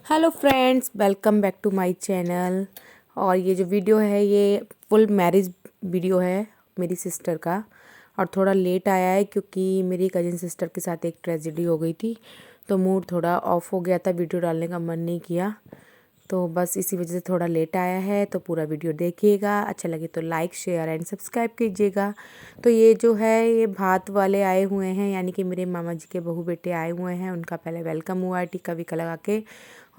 Hello friends, welcome back to my channel. और ये जो वीडियो है ये फुल मैरिज वीडियो है मेरी सिस्टर का। और थोड़ा लेट आया है क्योंकि मेरी कज़िन सिस्टर के साथ एक ट्रेजेडी हो गई थी, तो मूड थोड़ा ऑफ हो गया था, वीडियो डालने का मन नहीं किया। तो बस इसी वजह से थोड़ा लेट आया है। तो पूरा वीडियो देखिएगा, अच्छा लगे तो लाइक शेयर एंड सब्सक्राइब कीजिएगा। तो ये जो है ये भात वाले आए हुए हैं, यानी कि मेरे मामा जी के बहू बेटे आए हुए हैं। उनका पहले वेलकम हुआ है टिक्का विक्का लगा के,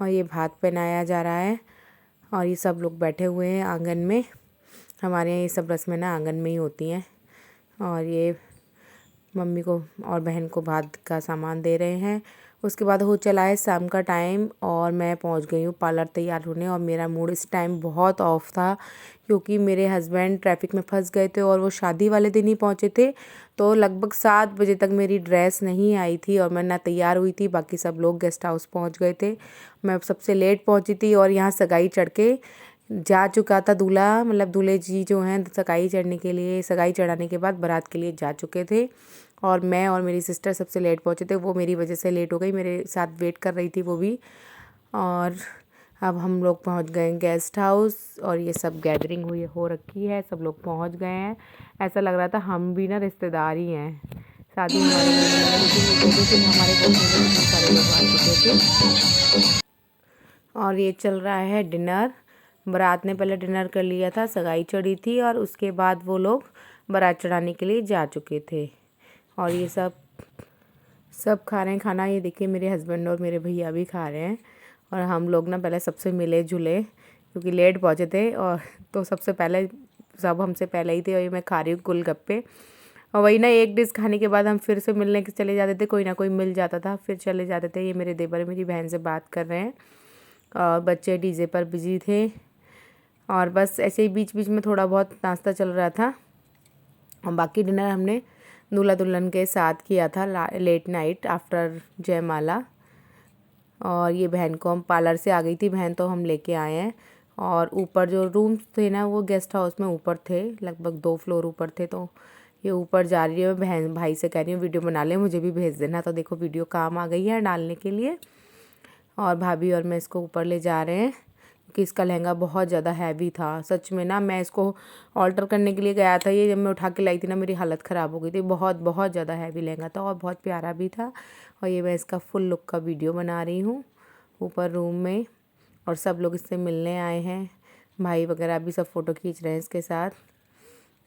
और ये भात पहनाया जा रहा है। और ये सब लोग बैठे हुए हैं आंगन में। हमारे यहाँ ये सब रस्में ना आंगन में ही होती हैं। और ये मम्मी को और बहन को भात का सामान दे रहे हैं। उसके बाद हो चला है शाम का टाइम और मैं पहुंच गई हूँ पार्लर तैयार होने। और मेरा मूड इस टाइम बहुत ऑफ था क्योंकि मेरे हस्बैंड ट्रैफिक में फंस गए थे और वो शादी वाले दिन ही पहुंचे थे। तो लगभग 7 बजे तक मेरी ड्रेस नहीं आई थी और मैं ना तैयार हुई थी। बाकी सब लोग गेस्ट हाउस पहुँच गए थे, मैं सबसे लेट पहुँची थी। और यहाँ सगाई चढ़ के जा चुका था दूल्हा, मतलब दूल्हे जी जो हैं सगाई चढ़ने के लिए, सगाई चढ़ाने के बाद बारात के लिए जा चुके थे। और मैं और मेरी सिस्टर सबसे लेट पहुँचे थे, वो मेरी वजह से लेट हो गई, मेरे साथ वेट कर रही थी वो भी। और अब हम लोग पहुँच गए गेस्ट हाउस और ये सब गैदरिंग हुई हो रखी है, सब लोग पहुँच गए हैं। ऐसा लग रहा था हम भी ना रिश्तेदार ही हैं, शादी हमारे घर में हो रही थी, क्योंकि सिर्फ हमारे घर में नहीं बहुत सारे लोग आ चुके थे। और ये चल रहा है डिनर। बारात ने पहले डिनर कर लिया था, सगाई चढ़ी थी और उसके बाद वो लोग बारात चढ़ाने के लिए जा चुके थे। और ये सब सब खा रहे हैं खाना। ये देखिए मेरे हस्बैंड और मेरे भैया भी खा रहे हैं। और हम लोग ना पहले सबसे मिले जुले क्योंकि लेट पहुँचे थे, और तो सबसे पहले सब हमसे पहले ही थे। और ये मैं खा रही हूँ गोलगप्पे। और वही ना, एक डिश खाने के बाद हम फिर से मिलने के चले जाते थे, कोई ना कोई मिल जाता था फिर चले जाते थे। ये मेरे देवर मेरी बहन से बात कर रहे हैं और बच्चे डीजे पर बिजी थे। और बस ऐसे ही बीच बीच में थोड़ा बहुत नाश्ता चल रहा था। और बाकी डिनर हमने दूल्हा दुल्हन के साथ किया था लेट नाइट आफ्टर जयमाला। और ये बहन को हम पार्लर से आ गई थी बहन, तो हम लेके आए हैं। और ऊपर जो रूम्स थे ना वो गेस्ट हाउस में ऊपर थे, लगभग 2 फ्लोर ऊपर थे। तो ये ऊपर जा रही है, बहन भाई से कह रही हूँ वीडियो बना ले, मुझे भी भेज देना। तो देखो वीडियो काम आ गई है डालने के लिए। और भाभी और मैं इसको ऊपर ले जा रहे हैं क्योंकि इसका लहंगा बहुत ज़्यादा हैवी था। सच में ना, मैं इसको ऑल्टर करने के लिए गया था, ये जब मैं उठा के लाई थी ना मेरी हालत ख़राब हो गई थी। बहुत बहुत ज़्यादा हैवी लहंगा था और बहुत प्यारा भी था। और ये मैं इसका फुल लुक का वीडियो बना रही हूँ ऊपर रूम में। और सब लोग इससे मिलने आए हैं, भाई वगैरह भी सब फ़ोटो खींच रहे हैं इसके साथ।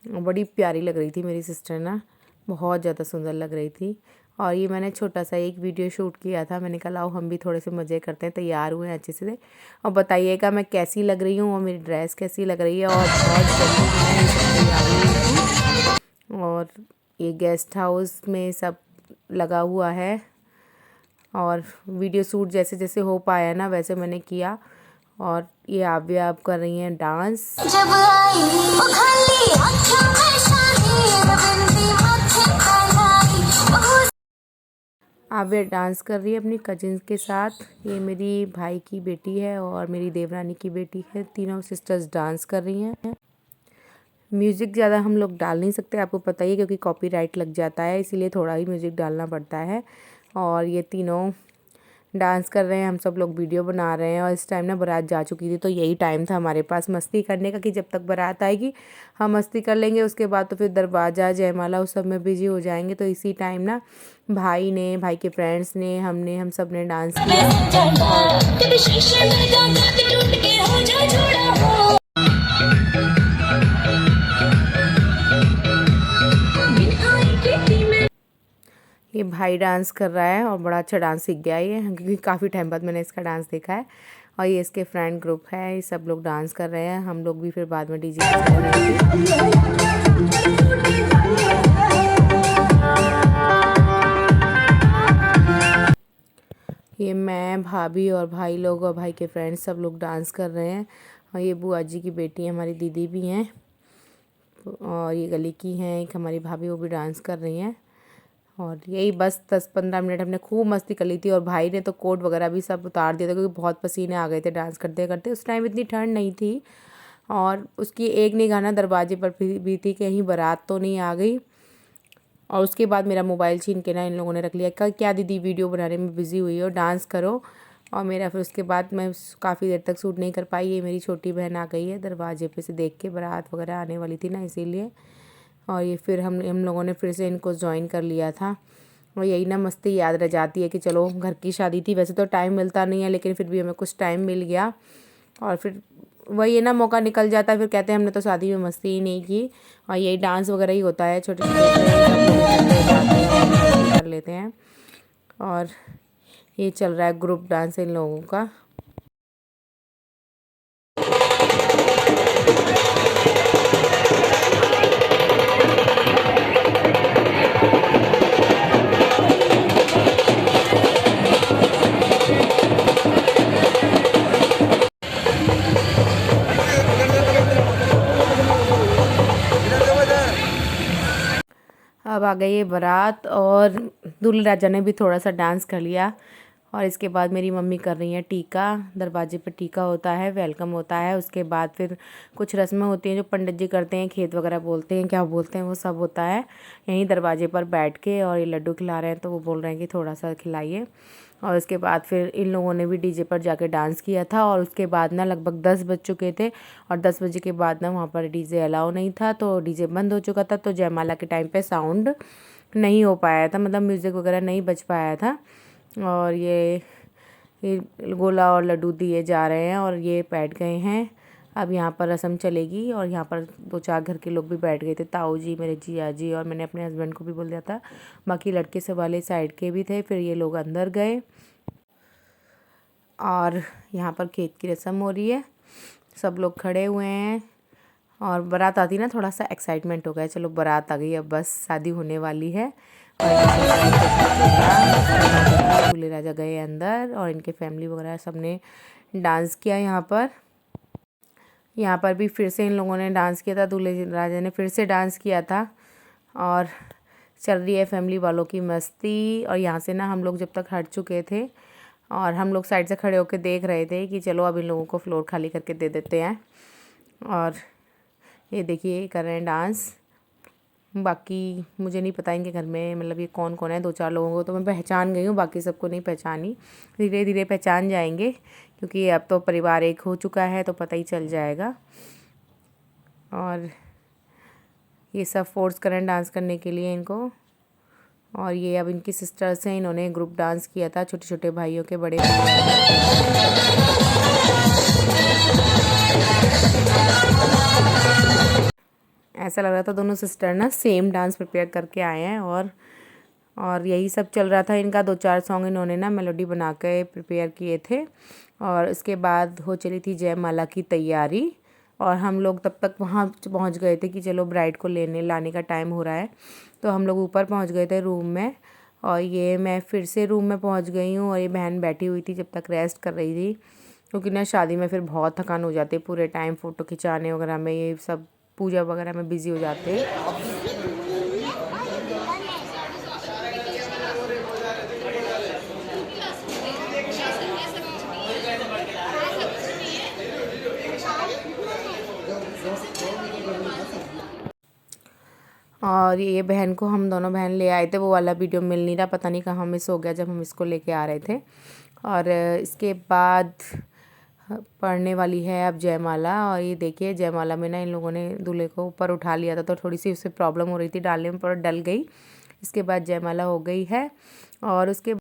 बड़ी प्यारी लग रही थी मेरी सिस्टर ना, बहुत ज़्यादा सुंदर लग रही थी। और ये मैंने छोटा सा एक वीडियो शूट किया था, मैंने कहा लाओ हम भी थोड़े से मज़े करते हैं। तैयार हुए हैं अच्छे से, और बताइएगा मैं कैसी लग रही हूँ और मेरी ड्रेस कैसी लग रही है। और बहुत जल्दी मैं ये सब तैयार हुई हूँ। और ये गेस्ट हाउस में सब लगा हुआ है और वीडियो शूट जैसे जैसे हो पाया ना वैसे मैंने किया। और ये आप भी आप कर रही हैं डांस। जब आई वो खाली आँखों में शाही बिंदी माथे पहनाई। आव्या डांस कर रही है अपनी कजिन्स के साथ। ये मेरी भाई की बेटी है और मेरी देवरानी की बेटी है, तीनों सिस्टर्स डांस कर रही हैं। म्यूज़िक ज़्यादा हम लोग डाल नहीं सकते, आपको पता ही है, क्योंकि कॉपीराइट लग जाता है, इसीलिए थोड़ा ही म्यूज़िक डालना पड़ता है। और ये तीनों डांस कर रहे हैं, हम सब लोग वीडियो बना रहे हैं। और इस टाइम ना बारात जा चुकी थी, तो यही टाइम था हमारे पास मस्ती करने का कि जब तक बारात आएगी हम मस्ती कर लेंगे, उसके बाद तो फिर दरवाज़ा जयमाला उस सब में बिजी हो जाएंगे। तो इसी टाइम ना भाई के फ्रेंड्स ने हम सब ने डांस किया। ये भाई डांस कर रहा है और बड़ा अच्छा डांस सीख गया ये, क्योंकि काफ़ी टाइम बाद मैंने इसका डांस देखा है। और ये इसके फ्रेंड ग्रुप है, ये सब लोग डांस कर रहे हैं, हम लोग भी फिर बाद में डीजे ये मैं भाभी और भाई लोग और भाई के फ्रेंड्स सब लोग डांस कर रहे हैं। और ये बुआ जी की बेटी हमारी दीदी भी हैं, और ये गली की हैं एक हमारी भाभी, वो भी डांस कर रही हैं। और यही बस 10-15 मिनट हमने खूब मस्ती कर ली थी। और भाई ने तो कोट वगैरह भी सब उतार दिया था क्योंकि बहुत पसीने आ गए थे डांस करते करते। उस टाइम इतनी ठंड नहीं थी। और उसकी एक निगाह ना दरवाजे पर भी थी, कहीं बारात तो नहीं आ गई। और उसके बाद मेरा मोबाइल छीन के ना इन लोगों ने रख लिया, कहा क्या दीदी वीडियो बनाने में बिज़ी हुई हो, डांस करो। और मेरा फिर उसके बाद मैं काफ़ी देर तक शूट नहीं कर पाई। ये मेरी छोटी बहन आ गई है दरवाजे पे से देख के, बारात वगैरह आने वाली थी ना इसीलिए। और ये फिर हम लोगों ने फिर से इनको ज्वाइन कर लिया था। और यही ना मस्ती याद रह जाती है कि चलो घर की शादी थी, वैसे तो टाइम मिलता नहीं है लेकिन फिर भी हमें कुछ टाइम मिल गया। और फिर वही है ना, मौका निकल जाता है, फिर कहते हैं हमने तो शादी में मस्ती ही नहीं की। और यही डांस वगैरह ही होता है, छोटे छोटे से सब लोग इकट्ठे जाते हैं और मस्ती कर लेते हैं। और ये चल रहा है ग्रुप डांस इन लोगों का। अब आ गई है बारात और दूल्हे राजा ने भी थोड़ा सा डांस कर लिया। और इसके बाद मेरी मम्मी कर रही हैं टीका। दरवाजे पे टीका होता है, वेलकम होता है। उसके बाद फिर कुछ रस्में होती हैं जो पंडित जी करते हैं, खेत वगैरह बोलते हैं, क्या बोलते हैं, वो सब होता है यहीं दरवाजे पर बैठ के। और ये लड्डू खिला रहे हैं तो वो बोल रहे हैं कि थोड़ा सा खिलाइए। और उसके बाद फिर इन लोगों ने भी डीजे पर जाके डांस किया था। और उसके बाद ना लगभग 10 बज चुके थे और 10 बजे के बाद ना वहाँ पर डीजे अलाउ नहीं था, तो डीजे बंद हो चुका था। तो जयमाला के टाइम पे साउंड नहीं हो पाया था, मतलब म्यूज़िक वगैरह नहीं बज पाया था। और ये गोला और लड्डू दिए जा रहे हैं और ये बैठ गए हैं। अब यहाँ पर रस्म चलेगी और यहाँ पर 2-4 घर के लोग भी बैठ गए थे, ताऊ जी, मेरे जिया जी, और मैंने अपने हस्बैंड को भी बोल दिया था। बाकी लड़के से वाले साइड के भी थे। फिर ये लोग अंदर गए और यहाँ पर खेत की रस्म हो रही है, सब लोग खड़े हुए हैं। और बारात आती ना थोड़ा सा एक्साइटमेंट हो गया, चलो बारात आ गई, अब बस शादी होने वाली है। और दूल्हे राजा गए अंदर और इनके फैमिली वगैरह सब ने डांस किया। यहाँ पर भी फिर से इन लोगों ने डांस किया था, दूल्हे राजा ने फिर से डांस किया था। और चल रही है फैमिली वालों की मस्ती। और यहाँ से ना हम लोग जब तक हट चुके थे और हम लोग साइड से खड़े होकर देख रहे थे कि चलो अब इन लोगों को फ्लोर खाली करके दे देते हैं। और ये देखिए कर रहे हैं डांस। बाकी मुझे नहीं पता इनके घर में मतलब ये कौन कौन है, 2-4 लोगों को तो मैं पहचान गई हूँ, बाकी सबको नहीं पहचानी। धीरे धीरे पहचान जाएंगे क्योंकि अब तो परिवार एक हो चुका है तो पता ही चल जाएगा। और ये सब फोर्स करें डांस करने के लिए इनको। और ये अब इनकी सिस्टर्स हैं, इन्होंने ग्रुप डांस किया था छोटे छोटे भाइयों के बड़े ऐसा लग रहा था दोनों सिस्टर ना सेम डांस प्रिपेयर करके आए हैं। और यही सब चल रहा था इनका। 2-4 सॉन्ग इन्होंने ना मेलोडी बना के प्रिपेयर किए थे। और उसके बाद हो चली थी जयमाला की तैयारी। और हम लोग तब तक वहाँ पहुँच गए थे कि चलो ब्राइड को लेने लाने का टाइम हो रहा है, तो हम लोग ऊपर पहुँच गए थे रूम में। और ये मैं फिर से रूम में पहुँच गई हूँ और ये बहन बैठी हुई थी जब तक रेस्ट कर रही थी, क्योंकि ना शादी में फिर बहुत थकान हो जाती है, पूरे टाइम फ़ोटो खिंचाने वगैरह में, ये सब पूजा वगैरह में बिज़ी हो जाते हैं। और ये बहन को हम दोनों बहन ले आए थे, वो वाला वीडियो मिल नहीं रहा, पता नहीं कहाँ मिस हो गया जब हम इसको लेके आ रहे थे। और इसके बाद पढ़ने वाली है अब जयमाला। और ये देखिए जयमाला में ना इन लोगों ने दूल्हे को ऊपर उठा लिया था, तो थोड़ी सी उससे प्रॉब्लम हो रही थी डालने में, पर डल गई। इसके बाद जयमाला हो गई है। और उसके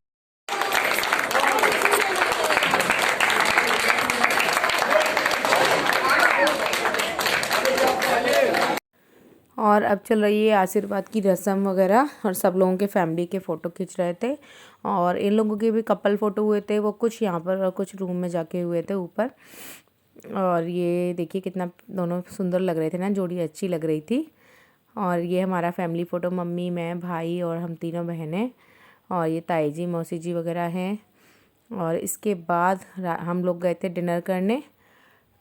और अब चल रही है आशीर्वाद की रस्म वगैरह, और सब लोगों के फैमिली के फ़ोटो खींच रहे थे। और इन लोगों के भी कपल फ़ोटो हुए थे, वो कुछ यहाँ पर और कुछ रूम में जाके हुए थे ऊपर। और ये देखिए कितना दोनों सुंदर लग रहे थे ना, जोड़ी अच्छी लग रही थी। और ये हमारा फैमिली फ़ोटो, मम्मी, मैं, भाई और हम तीनों बहनें, और ये ताई जी, मौसी जी वगैरह हैं। और इसके बाद हम लोग गए थे डिनर करने।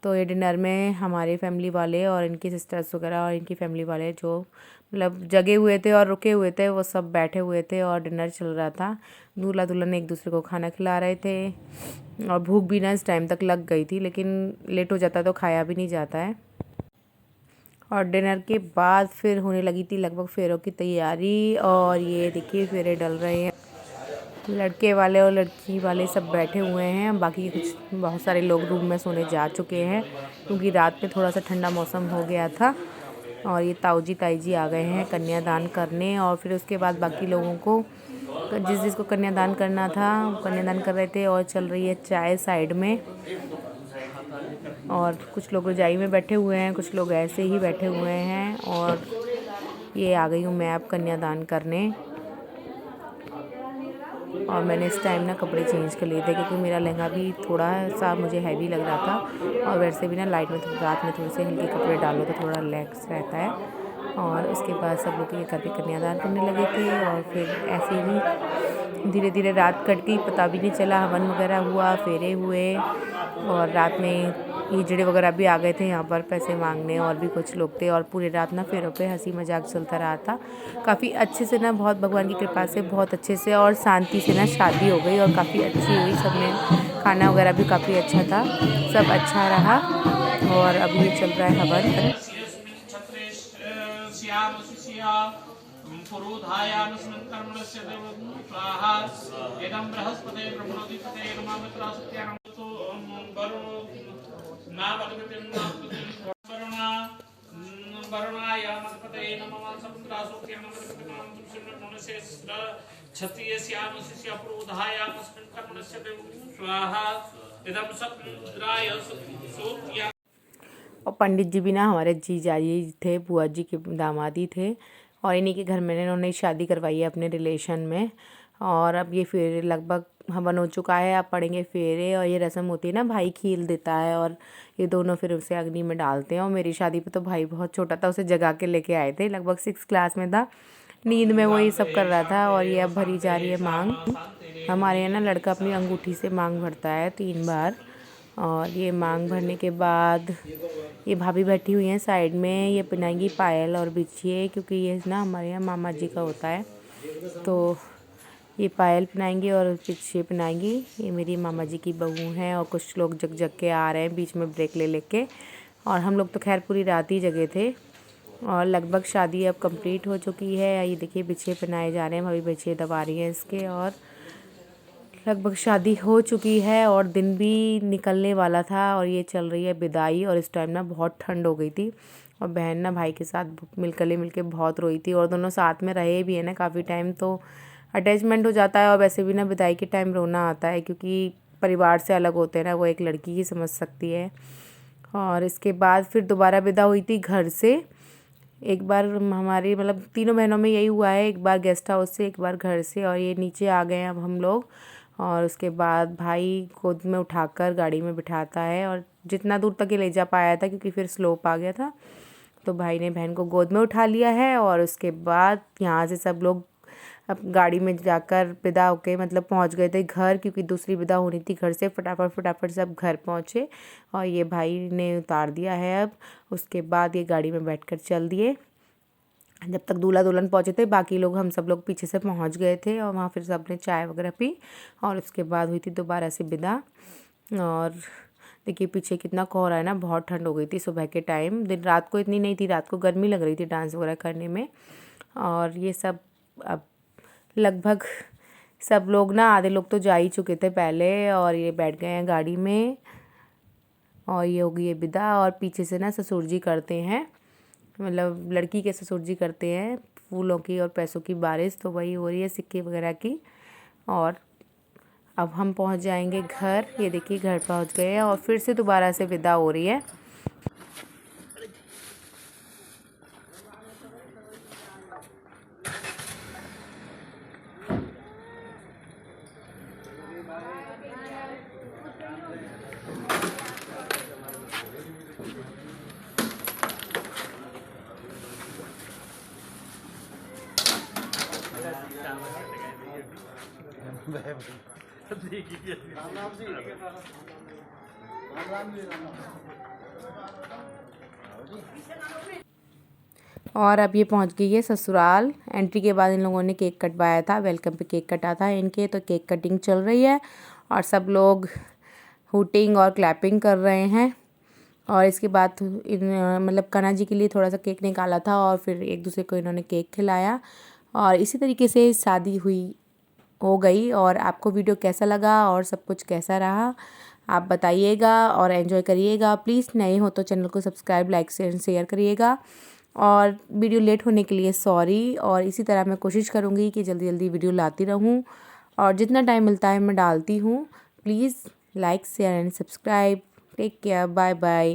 तो ये डिनर में हमारे फैमिली वाले और इनकी सिस्टर्स वगैरह और इनकी फैमिली वाले जो मतलब जगे हुए थे और रुके हुए थे, वो सब बैठे हुए थे और डिनर चल रहा था। दूल्हा दुल्हन एक दूसरे को खाना खिला रहे थे। और भूख भी ना इस टाइम तक लग गई थी, लेकिन लेट हो जाता तो खाया भी नहीं जाता है। और डिनर के बाद फिर होने लगी थी लगभग फेरों की तैयारी। और ये देखिए फेरे डल रहे हैं। लड़के वाले और लड़की वाले सब बैठे हुए हैं। बाकी कुछ बहुत सारे लोग रूम में सोने जा चुके हैं क्योंकि रात में थोड़ा सा ठंडा मौसम हो गया था। और ये ताऊ जी ताई जी आ गए हैं कन्यादान करने। और फिर उसके बाद बाकी लोगों को जिसको कन्यादान करना था वो कन्यादान कर रहे थे। और चल रही है चाय साइड में। और कुछ लोग रजाई में बैठे हुए हैं, कुछ लोग ऐसे ही बैठे हुए हैं। और ये आ गई हूँ मैं अब कन्यादान करने। और मैंने इस टाइम ना कपड़े चेंज कर लिए थे क्योंकि मेरा लहंगा भी थोड़ा सा मुझे हैवी लग रहा था। और वैसे भी ना लाइट में रात में थोड़े से हल्के कपड़े डालो तो थोड़ा रिलैक्स रहता है। और उसके बाद सब लोग ये घर पे कन्यादान करने लगे थे। और फिर ऐसे ही धीरे धीरे रात कट गई, पता भी नहीं चला। हवन वगैरह हुआ, फेरे हुए। और रात में हिजड़े वगैरह भी आ गए थे यहाँ पर पैसे मांगने। और भी कुछ लोग थे। और पूरी रात ना फेरों पे हंसी मजाक चलता रहा था। काफ़ी अच्छे से ना, बहुत भगवान की कृपा से बहुत अच्छे से और शांति से ना शादी हो गई। और काफ़ी अच्छी हुई। सबने खाना वगैरह भी काफ़ी अच्छा था, सब अच्छा रहा। और अब ये चल रहा है हवन। और पंडित जी भी ना हमारे जीजा जी थे, बुआ जी के दामादी थे। और इन्हीं के घर में इन्होंने शादी करवाई है अपने रिलेशन में। और अब ये फेरे लगभग हवन हो चुका है, अब पड़ेंगे फेरे। और ये रस्म होती है ना, भाई खील देता है और ये दोनों फिर उसे अग्नि में डालते हैं। और मेरी शादी पे तो भाई बहुत छोटा था, उसे जगा के लेके आए थे, लगभग 6 क्लास में था, नींद में वो ये सब कर रहा था। और ये अब भरी जा रही है मांग। हमारे यहाँ ना लड़का अपनी अंगूठी से मांग भरता है 3 बार। और ये मांग भरने के बाद ये भाभी बैठी हुई हैं साइड में, ये पहनाएंगी पायल और बिछिए, क्योंकि ये ना हमारे यहाँ मामा जी का होता है। तो ये पायल पहनाएंगी और बिछिए पहनाएंगी। ये मेरी मामा जी की बहू हैं। और कुछ लोग जग जग के आ रहे हैं बीच में ब्रेक ले लेके। और हम लोग तो खैर पूरी रात ही जगे थे। और लगभग शादी अब कंप्लीट हो चुकी है। ये देखिए बिछिए पहनाए जा रहे हैं, भाभी बिछिए दबा रही हैं इसके। और लगभग शादी हो चुकी है और दिन भी निकलने वाला था। और ये चल रही है विदाई। और इस टाइम ना बहुत ठंड हो गई थी। और बहन ना भाई के साथ मिलकर मिलके बहुत रोई थी। और दोनों साथ में रहे भी है ना काफ़ी टाइम, तो अटैचमेंट हो जाता है। और वैसे भी ना विदाई के टाइम रोना आता है क्योंकि परिवार से अलग होते हैं ना, वो एक लड़की ही समझ सकती है। और इसके बाद फिर दोबारा विदा हुई थी घर से। एक बार हमारी मतलब तीनों बहनों में यही हुआ है, एक बार गेस्ट हाउस से, एक बार घर से। और ये नीचे आ गए हैं अब हम लोग। और उसके बाद भाई गोद में उठाकर गाड़ी में बिठाता है। और जितना दूर तक ये ले जा पाया था क्योंकि फिर स्लोप आ गया था, तो भाई ने बहन को गोद में उठा लिया है। और उसके बाद यहाँ से सब लोग अब गाड़ी में जाकर विदा होके मतलब पहुँच गए थे घर, क्योंकि दूसरी विदा होनी थी घर से। फटाफट फटाफट सब घर पहुँचे। और ये भाई ने उतार दिया है अब। उसके बाद ये गाड़ी में बैठकर चल दिए। जब तक दूल्हा दुल्हन पहुँचे थे, बाकी लोग हम सब लोग पीछे से पहुँच गए थे। और वहाँ फिर सब ने चाय वगैरह पी। और उसके बाद हुई थी दोबारा से विदा। और देखिए पीछे कितना कोहरा है ना, बहुत ठंड हो गई थी सुबह के टाइम। दिन रात को इतनी नहीं थी, रात को गर्मी लग रही थी डांस वगैरह करने में। और ये सब अब लगभग सब लोग ना, आधे लोग तो जा ही चुके थे पहले। और ये बैठ गए हैं गाड़ी में। और ये हो गई है विदा। और पीछे से ना ससुर जी करते हैं, मतलब लड़की के ससुर जी करते हैं फूलों की और पैसों की बारिश। तो वही हो रही है, सिक्के वगैरह की। और अब हम पहुंच जाएंगे घर। ये देखिए घर पहुंच गए हैं और फिर से दोबारा से विदा हो रही है। और अब ये पहुंच गई है ससुराल। एंट्री के बाद इन लोगों ने केक कटवाया था, वेलकम पे केक कटा था इनके, तो केक कटिंग चल रही है। और सब लोग हुटिंग और क्लैपिंग कर रहे हैं। और इसके बाद इन मतलब कान्हा जी के लिए थोड़ा सा केक निकाला था और फिर एक दूसरे को इन्होंने केक खिलाया। और इसी तरीके से शादी हुई हो गई। और आपको वीडियो कैसा लगा और सब कुछ कैसा रहा आप बताइएगा और एंजॉय करिएगा। प्लीज़ नए हो तो चैनल को सब्सक्राइब, लाइक शेयर करिएगा। और वीडियो लेट होने के लिए सॉरी। और इसी तरह मैं कोशिश करूँगी कि जल्दी जल्दी वीडियो लाती रहूँ और जितना टाइम मिलता है मैं डालती हूँ। Please like share and subscribe. Take care, bye bye.